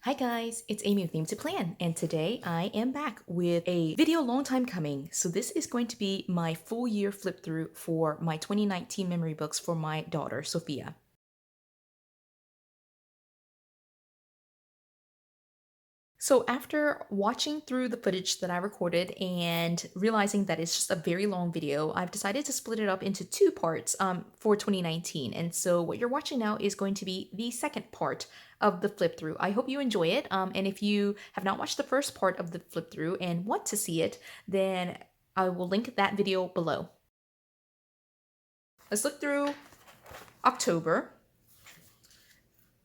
Hi guys, it's Amy with Name to Plan, and today I am back with a video long time coming. So this is going to be my full year flip through for my 2019 memory books for my daughter, Sophia. So after watching through the footage that I recorded and realizing that it's just a very long video, I've decided to split it up into two parts for 2019. And so what you're watching now is going to be the second part of the flip through. I hope you enjoy it. And if you have not watched the first part of the flip through and want to see it, then I will link that video below. Let's look through October.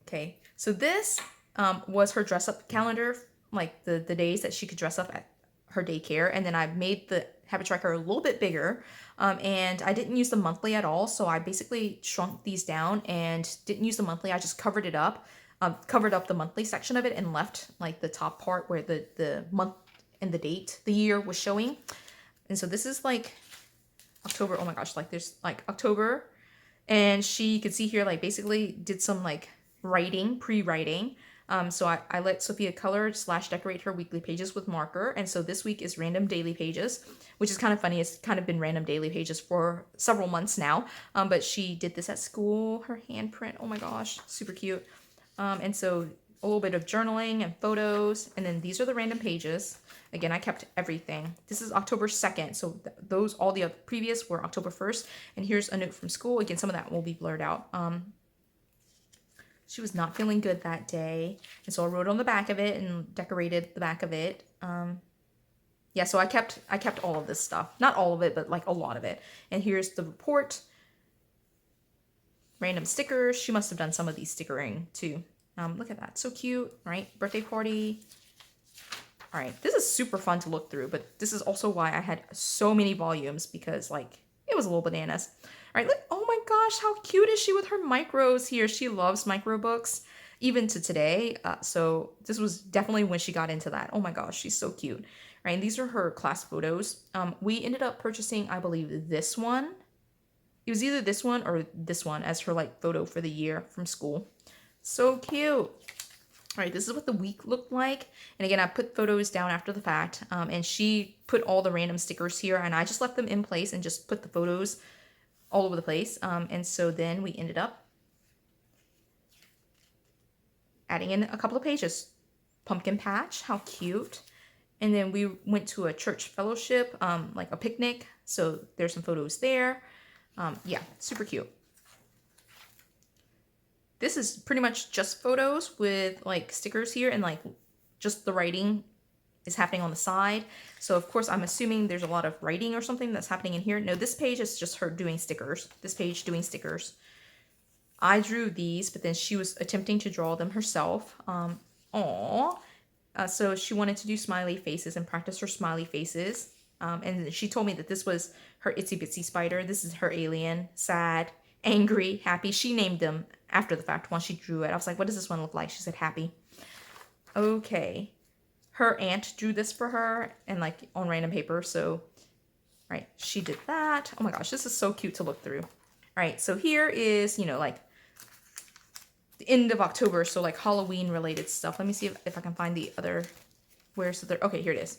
Okay, so this was her dress up calendar, like the days that she could dress up at her daycare. And then I made the habit tracker a little bit bigger. And I didn't use the monthly at all. So I basically shrunk these down and didn't use the monthly. I just covered it up, covered up the monthly section of it and left like the top part where the month and the date, the year was showing. And so this is like October. Oh my gosh, like there's like October. And she could see here, like basically did some like writing, pre-writing. So I let Sophia color / decorate her weekly pages with marker. And so this week is random daily pages, which is kind of funny. It's kind of been random daily pages for several months now. But she did this at school, her handprint. Oh my gosh, super cute. And so a little bit of journaling and photos. And then these are the random pages. Again, I kept everything. This is October 2nd. So those, all the previous were October 1st. And here's a note from school. Again, some of that will be blurred out. She was not feeling good that day. And so I wrote on the back of it and decorated the back of it. Yeah, so I kept all of this stuff. Not all of it, but like a lot of it. And here's the report. Random stickers. She must have done some of these stickering too. Look at that. So cute, right? Birthday party. All right, this is super fun to look through, but this is also why I had so many volumes because like it was a little bananas. All right, look, oh my gosh, how cute is she with her micros here? She loves micro books, even to today. So this was definitely when she got into that. Oh my gosh, she's so cute. All right, and these are her class photos. We ended up purchasing, I believe, this one. It was either this one or this one as her like photo for the year from school. So cute. All right, this is what the week looked like. And again, I put photos down after the fact. And she put all the random stickers here and I just left them in place and just put the photos all over the place. And so then we ended up adding in a couple of pages. Pumpkin patch, how cute. And then we went to a church fellowship, like a picnic. So there's some photos there. Yeah, super cute. This is pretty much just photos with like stickers here and like just the writing is happening on the side. So of course I'm assuming there's a lot of writing or something that's happening in here. No, this page is just her doing stickers. This page doing stickers. I drew these, but then she was attempting to draw them herself. So she wanted to do smiley faces and practice her smiley faces. And she told me that this was her itsy bitsy spider. This is her alien, sad, angry, happy. She named them after the fact once she drew it. I was like, what does this one look like? She said happy. Okay. Her aunt drew this for her and like on random paper. So, right, she did that. Oh my gosh, this is so cute to look through. All right, so here is, you know, like the end of October. So like Halloween related stuff. Let me see if I can find the other, where's the third? Okay, here it is.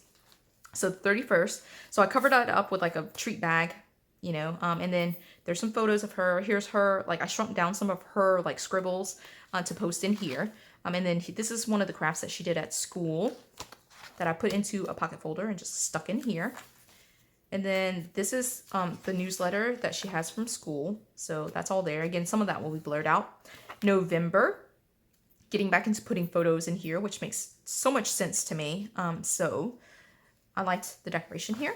So 31st. So I covered that up with like a treat bag, you know, and then there's some photos of her. Here's her, like I shrunk down some of her like scribbles to post in here. And then this is one of the crafts that she did at school that I put into a pocket folder and just stuck in here. And then this is the newsletter that she has from school. So that's all there. Again, some of that will be blurred out. November, getting back into putting photos in here, which makes so much sense to me. So I liked the decoration here.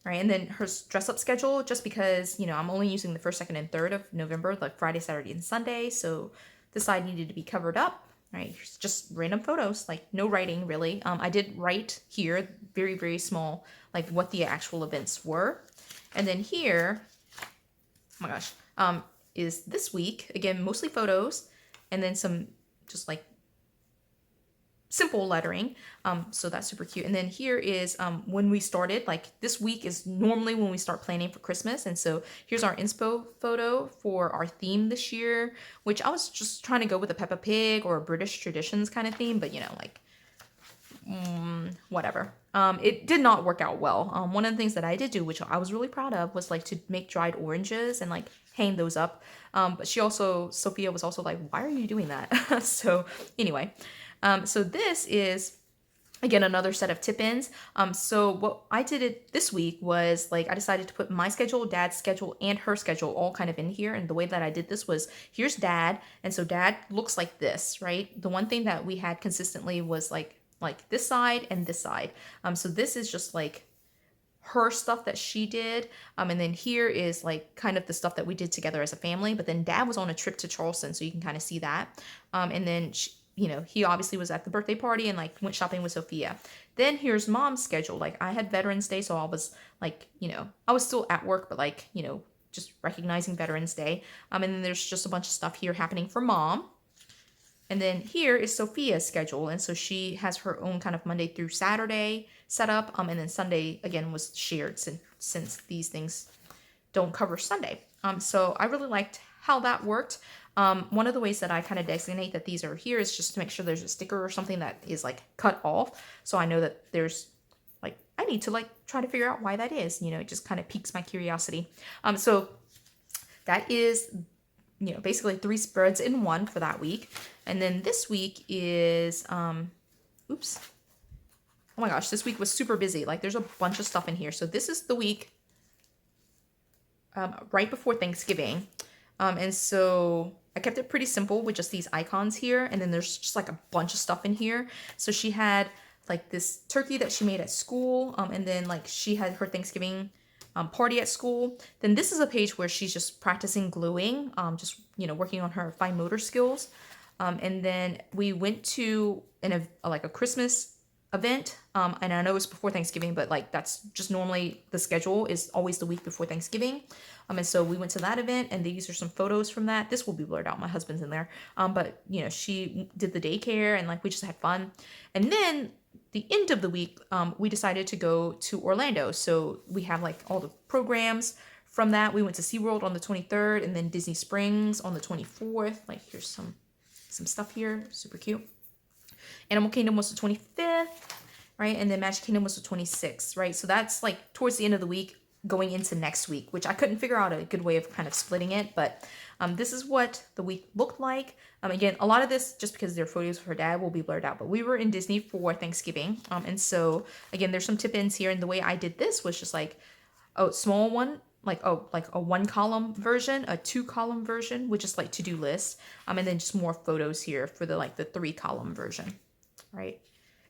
All right, and then her dress up schedule, just because, you know, I'm only using the 1st, 2nd, and 3rd of November, like Friday, Saturday, and Sunday. So the side needed to be covered up. All right, just random photos, like no writing really. I did write here, very, very small, like what the actual events were. And then here, oh my gosh, is this week, again, mostly photos, and then some just like simple lettering. So that's super cute. And then here is when we started. Like this week is normally when we start planning for Christmas. And so here's our inspo photo for our theme this year, which I was just trying to go with a Peppa Pig or a British traditions kind of theme, but like whatever. It did not work out well. One of the things that I did do, which I was really proud of, was like to make dried oranges and like hang those up. But Sophia was also like, why are you doing that? So anyway, so this is again another set of tip-ins. So what I did it this week was like I decided to put my schedule, Dad's schedule, and her schedule all kind of in here. And the way that I did this was here's Dad, and so Dad looks like this, right? The one thing that we had consistently was like this side and this side. So this is just like her stuff that she did. And then here is like kind of the stuff that we did together as a family. But then Dad was on a trip to Charleston, so you can kind of see that. And then he obviously was at the birthday party and like went shopping with Sophia. Then here's Mom's schedule. Like I had Veterans Day, so I was like, I was still at work, but like, just recognizing Veterans Day. And then there's just a bunch of stuff here happening for Mom. And then here is Sophia's schedule. And so she has her own kind of Monday through Saturday setup. And then Sunday, again, was shared since these things don't cover Sunday. So I really liked how that worked. One of the ways that I kind of designate that these are here is just to make sure there's a sticker or something that is like cut off. So I know that there's like, I need to like try to figure out why that is. It just kind of piques my curiosity. So that is basically 3 spreads in one for that week. And then this week is, oops. Oh my gosh, this week was super busy. Like there's a bunch of stuff in here. So this is the week right before Thanksgiving. And so I kept it pretty simple with just these icons here. And then there's just like a bunch of stuff in here. So she had like this turkey that she made at school. And then like she had her Thanksgiving party at school. Then this is a page where she's just practicing gluing, just working on her fine motor skills. And then we went to a Christmas event, and I know it's before Thanksgiving, but like that's just normally the schedule is always the week before Thanksgiving. And so we went to that event, and these are some photos from that. This will be blurred out. My husband's in there, but she did the daycare, and like we just had fun. And then the end of the week, we decided to go to Orlando. So we have like all the programs from that. We went to SeaWorld on the 23rd, and then Disney Springs on the 24th. Like here's some stuff here, super cute. Animal Kingdom was the 25th, right? And then Magic Kingdom was the 26th, right? So that's like towards the end of the week going into next week, which I couldn't figure out a good way of kind of splitting it, but this is what the week looked like. Again, a lot of this, just because they're photos of her dad, will be blurred out, but we were in Disney for Thanksgiving. And so again, there's some tip-ins here, and the way I did this was just like a small one, like a 1-column version, a 2-column version with just like to-do lists, and then just more photos here for the 3-column version, right?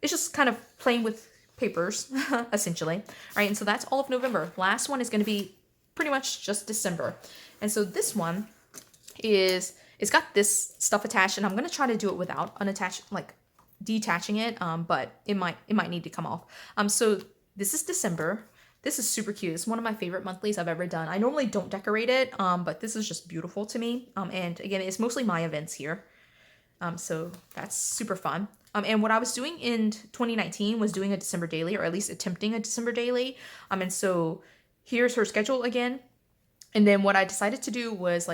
It's just kind of playing with papers, essentially, right? And so that's all of November. Last one is going to be pretty much just December. And so this one it's got this stuff attached, and I'm going to try to do it without detaching it, but it might need to come off. So this is December. This is super cute. It's one of my favorite monthlies I've ever done. I normally don't decorate it, but this is just beautiful to me. And again, it's mostly my events here. So that's super fun. And what I was doing in 2019 was doing a December daily, or at least attempting a December daily. And so here's her schedule again. And then what I decided to do was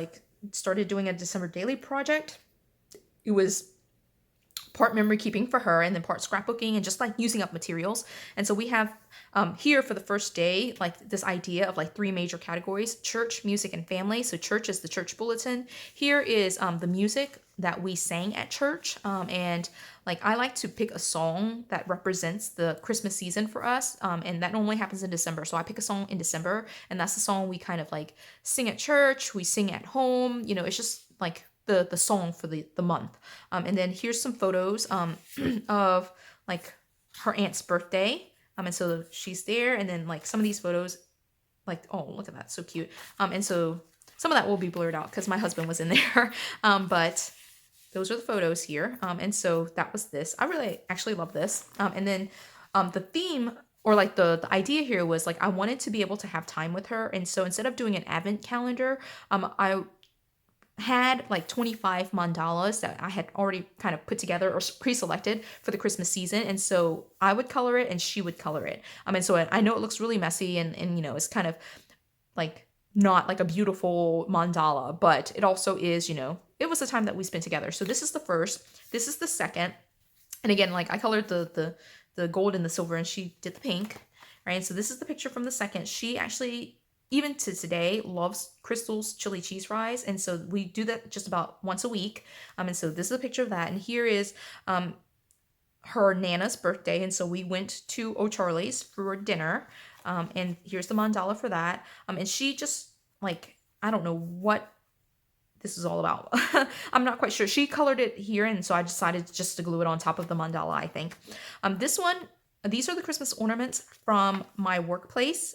started doing a December daily project. It was part memory keeping for her, and then part scrapbooking, and just using up materials. And so we have here for the first day, this idea of 3 major categories: church, music, and family. So church is the church bulletin. Here is the music that we sang at church. And I like to pick a song that represents the Christmas season for us. And that normally happens in December. So I pick a song in December, and that's the song we kind of sing at church. We sing at home. It's just the song for the month. And then here's some photos of her aunt's birthday. And so she's there, and then some of these photos, oh, look at that, so cute. And so some of that will be blurred out because my husband was in there. But those are the photos here. And so that was this. I really actually love this. And then the theme, or the idea here was I wanted to be able to have time with her. And so instead of doing an advent calendar, I had like 25 mandalas that I had already kind of put together or pre-selected for the Christmas season. And so I would color it and she would color it. And so I know it looks really messy and you know, it's kind of like not like a beautiful mandala, but it also is, you know, it was the time that we spent together. So this is the first, this is the second. And again, like I colored the gold and the silver and she did the pink, right? And so this is the picture from the second. She actually, even to today, loves Crystal's chili cheese fries. And so we do that just about once a week. And so this is a picture of that. And here is her Nana's birthday. And so we went to O'Charlie's for dinner. And here's the mandala for that. And she just like, I don't know what this is all about. I'm not quite sure. She colored it here, and so I decided just to glue it on top of the mandala, I think. This one, these are the Christmas ornaments from my workplace.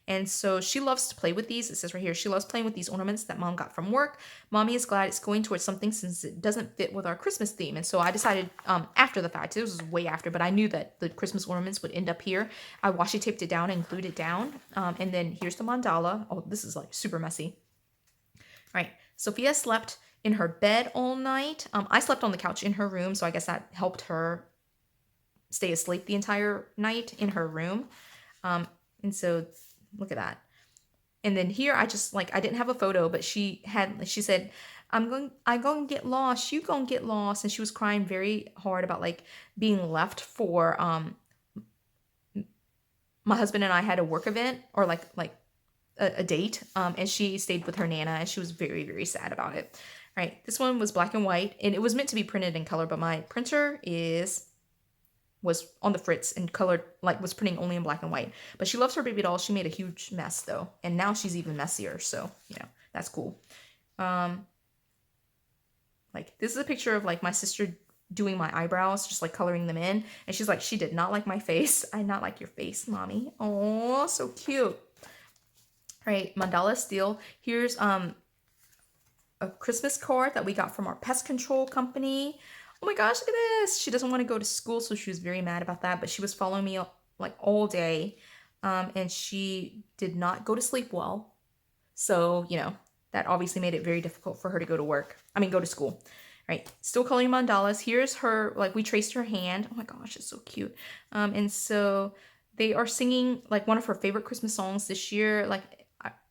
And so she loves to play with these. It says right here, she loves playing with these ornaments that mom got from work. Mommy is glad it's going towards something since it doesn't fit with our Christmas theme. And so I decided after the fact, it was way after, but I knew that the Christmas ornaments would end up here. I washi taped it down and glued it down. And then here's the mandala. Oh, this is like super messy. All right. Sophia slept in her bed all night. I slept on the couch in her room, so I guess that helped her stay asleep the entire night in her room. And so look at that. And then here I just like, I didn't have a photo, but she said, I'm going to get lost. You going to get lost. And she was crying very hard about like being left for, my husband and I had a work event or like a date, and she stayed with her Nana, and she was very, very sad about it. All right, this one was black and white, and it was meant to be printed in color, but my printer was on the fritz and colored, like was printing only in black and white. But she loves her baby doll. She made a huge mess though, and now she's even messier, so you know, that's cool. Like this is a picture of like my sister doing my eyebrows, just like coloring them in, and she's like, she did not like my face. I not like your face, mommy. Oh, so cute. Right, mandala steel. Here's a Christmas card that we got from our pest control company. Oh my gosh, look at this. She doesn't want to go to school, so she was very mad about that, but she was following me like all day, and she did not go to sleep well. So, you know, that obviously made it very difficult for her to go to school. Right, still coloring mandalas. Here's her, like we traced her hand. Oh my gosh, it's so cute. And so they are singing like one of her favorite Christmas songs this year. Like,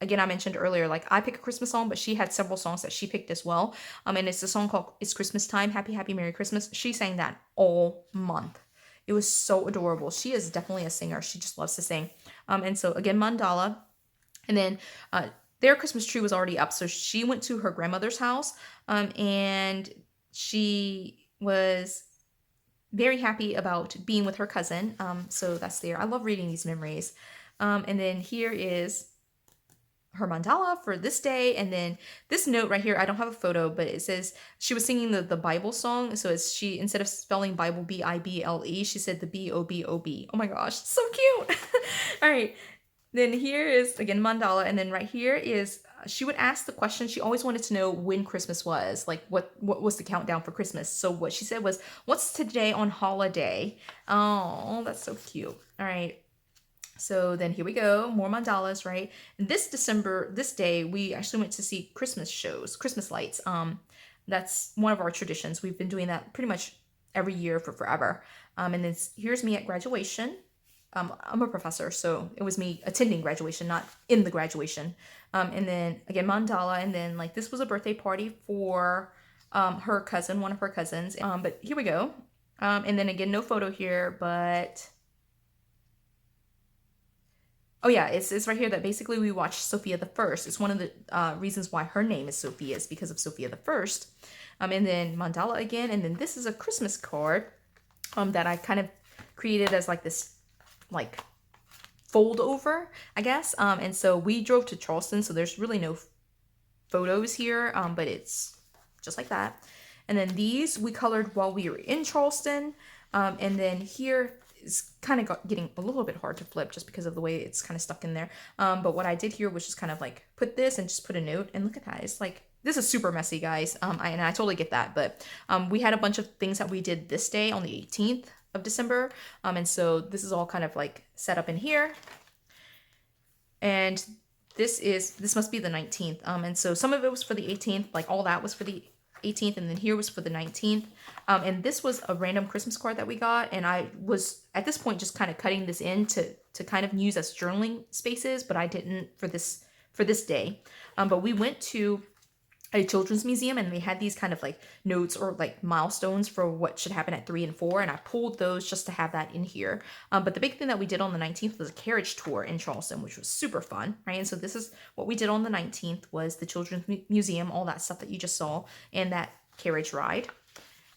again, I mentioned earlier, like I pick a Christmas song, but she had several songs that she picked as well. And it's a song called It's Christmas Time, Happy, Happy, Merry Christmas. She sang that all month. It was so adorable. She is definitely a singer. She just loves to sing. And so again, mandala. And then their Christmas tree was already up. So she went to her grandmother's house, and she was very happy about being with her cousin. So that's there. I love reading these memories. And then here is her mandala for this day. And then this note right here, I don't have a photo, but it says she was singing the Bible song. So it's she, instead of spelling Bible Bible, she said the Bobob. Oh my gosh, so cute. All right. Then here is again mandala, and then right here is she would ask the question. She always wanted to know when Christmas was, like what was the countdown for Christmas. So what she said was, "What's today on holiday?" Oh, that's so cute. All right. So then here we go, more mandalas, right? This day, we actually went to see Christmas shows, Christmas lights. That's one of our traditions. We've been doing that pretty much every year for forever. And then here's me at graduation. I'm a professor, so it was me attending graduation, not in the graduation. And then again, mandala, and then like this was a birthday party for her cousin, one of her cousins. But here we go. And then again, no photo here, but oh yeah, it's right here that basically we watched Sophia the First. It's one of the reasons why her name is Sophia, is because of Sophia the First. And then mandala again, and then this is a Christmas card that I kind of created as like this like fold over, I guess. And so we drove to Charleston, so there's really no photos here, but it's just like that. And then these we colored while we were in Charleston. And then here is kind of getting a little bit hard to flip just because of the way it's kind of stuck in there. But what I did here was just kind of like put this and just put a note, and look at that. It's like, this is super messy, guys. And I totally get that, but we had a bunch of things that we did this day on the 18th of December. And so this is all kind of like set up in here. And this must be the 19th. And so some of it was for the 18th, like all that was for the 18th, and then here was for the 19th. And this was a random Christmas card that we got, and I was at this point just kind of cutting this in to kind of use as journaling spaces, but I didn't for this day. But we went to a children's museum, and they had these kind of like notes or like milestones for what should happen at 3 and 4, and I pulled those just to have that in here. But the big thing that we did on the 19th was a carriage tour in Charleston, which was super fun, right? And so this is what we did on the 19th, was the children's museum, all that stuff that you just saw, and that carriage ride.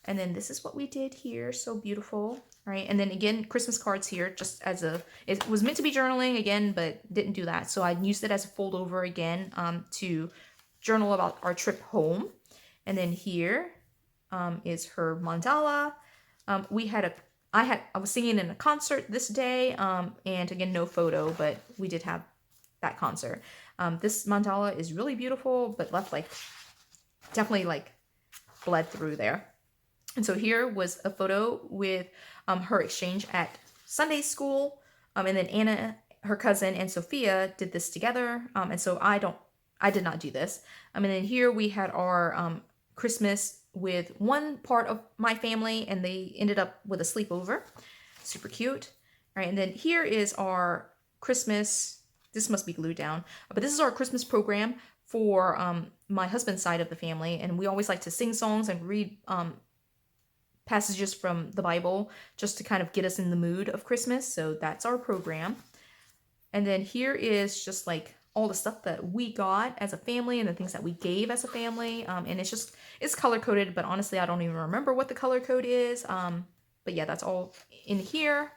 And then this is what we did here, so beautiful, right? And then again, Christmas cards here, just as it was meant to be journaling again, but didn't do that, so I used it as a fold over again to journal about our trip home. And then here is her mandala. I was singing in a concert this day, and again, no photo, but we did have that concert. This mandala is really beautiful, but left like, definitely like bled through there. And so here was a photo with her exchange at Sunday school, and then Anna, her cousin, and Sophia did this together, and so I did not do this. And then here we had our Christmas with one part of my family, and they ended up with a sleepover. Super cute. All right, and then here is our Christmas. This must be glued down, but this is our Christmas program for my husband's side of the family, and we always like to sing songs and read passages from the Bible just to kind of get us in the mood of Christmas. So that's our program. And then here is just like all the stuff that we got as a family and the things that we gave as a family. And it's color coded, but honestly, I don't even remember what the color code is. But yeah, that's all in here.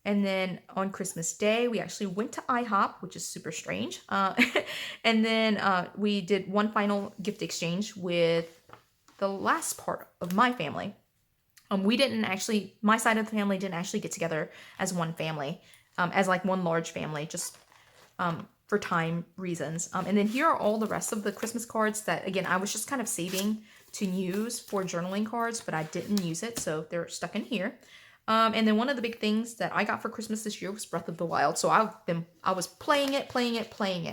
And then on Christmas Day, we actually went to IHOP, which is super strange. And then we did one final gift exchange with the last part of my family. My side of the family didn't actually get together as one family, as like one large family, just for time reasons. And then here are all the rest of the Christmas cards that, again, I was just kind of saving to use for journaling cards, but I didn't use it, so they're stuck in here. And then one of the big things that I got for Christmas this year was Breath of the Wild. So I was playing it,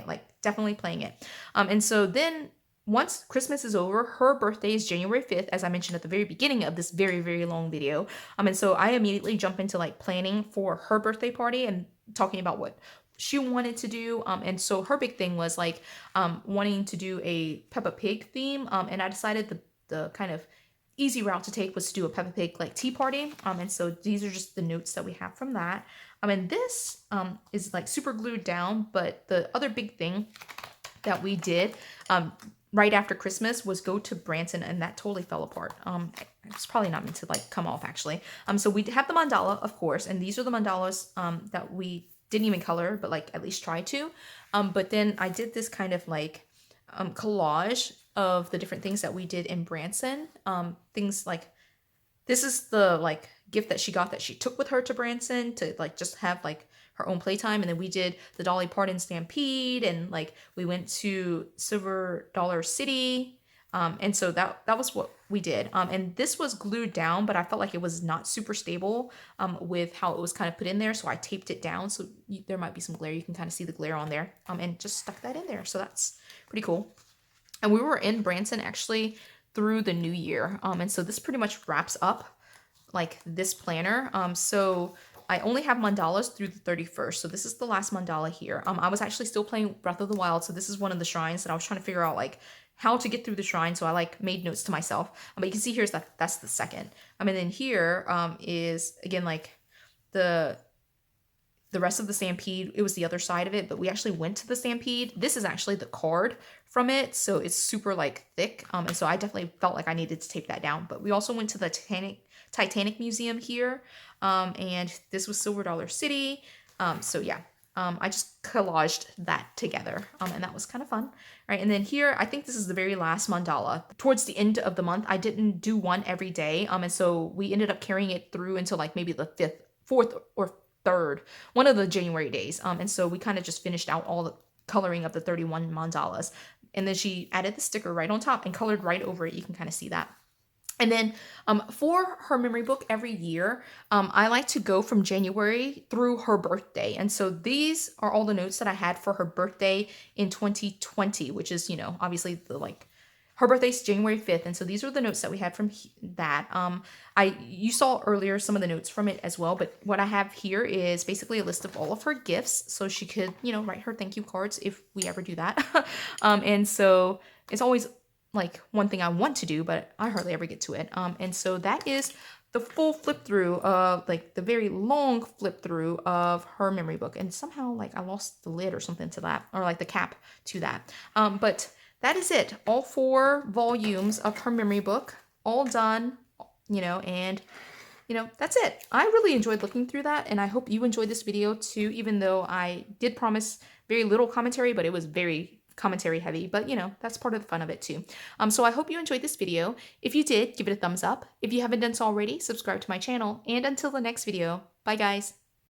like definitely playing it. And so then once Christmas is over, her birthday is January 5th, as I mentioned at the very beginning of this very, very long video. And so I immediately jump into like planning for her birthday party and talking about what she wanted to do. And so her big thing was like wanting to do a Peppa Pig theme. And I decided the kind of easy route to take was to do a Peppa Pig like tea party. And so these are just the notes that we have from that. And this is like super glued down, but the other big thing that we did right after Christmas was go to Branson, and that totally fell apart. It's probably not meant to like come off actually. So we have the mandala, of course, and these are the mandalas that we didn't even color, but like at least try to. But then I did this kind of like collage of the different things that we did in Branson. Things like, this is the like gift that she got that she took with her to Branson to like just have like her own playtime. And then we did the Dolly Parton Stampede, and like we went to Silver Dollar City. And so that was what we did. And this was glued down, but I felt like it was not super stable with how it was kind of put in there. So I taped it down. So there might be some glare. You can kind of see the glare on there, and just stuck that in there. So that's pretty cool. And we were in Branson actually through the new year. And so this pretty much wraps up like this planner. So I only have mandalas through the 31st. So this is the last mandala here. I was actually still playing Breath of the Wild. So this is one of the shrines that I was trying to figure out like how to get through the shrine. So I like made notes to myself. But you can see here's that's the second. And then here is again like the rest of the Stampede. It was the other side of it, but we actually went to the Stampede. This is actually the card from it, so it's super like thick. And so I definitely felt like I needed to tape that down. But we also went to the Titanic Museum here, and this was Silver Dollar City. So yeah, I just collaged that together, and that was kind of fun. Right, and then here, I think this is the very last mandala. Towards the end of the month, I didn't do one every day, and so we ended up carrying it through until like maybe the 4th or 3rd, one of the January days. And so we kind of just finished out all the coloring of the 31 mandalas. And then she added the sticker right on top and colored right over it. You can kind of see that. And then for her memory book every year, I like to go from January through her birthday. And so these are all the notes that I had for her birthday in 2020, which is, you know, obviously the like her birthday's January 5th. And so these are the notes that we had from that. You saw earlier some of the notes from it as well, but what I have here is basically a list of all of her gifts. So she could, you know, write her thank you cards if we ever do that. And so it's always like one thing I want to do, but I hardly ever get to it. And so that is the full flip through of like the very long flip through of her memory book. And somehow like I lost the lid or something to that, or like the cap to that. But that is it. All 4 volumes of her memory book, all done, you know, and you know, that's it. I really enjoyed looking through that, and I hope you enjoyed this video too, even though I did promise very little commentary, but it was very commentary heavy, but you know, that's part of the fun of it too. So I hope you enjoyed this video. If you did, give it a thumbs up. If you haven't done so already, subscribe to my channel, and until the next video, bye guys.